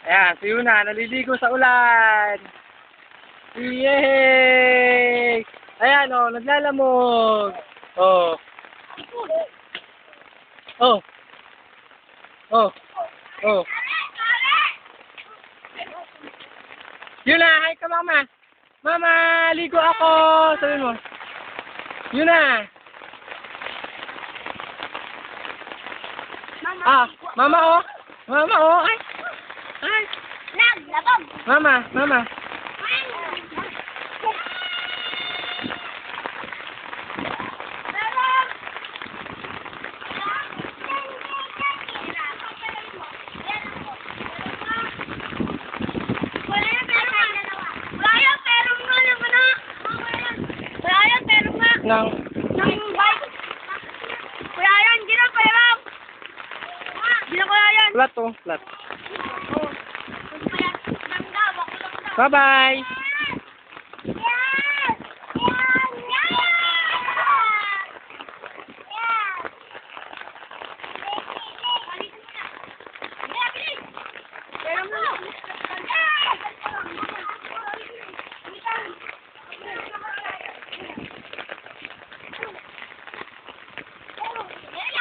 Ayan, si Yuna, naliligo sa ulan. Yay! Ayan, oh, naglalamog. Oh. Oh. Oh. Oh. Yuna, hi ka mama. Mama, ligo ako. Sabihin mo. Yuna. Ah, mama oh. Mama oh. Ay. Ay. Mama, mama. Nang Kuya yan, gina pa yan. Gina ko yan. flat oh, flat. Bye-bye. Yeah.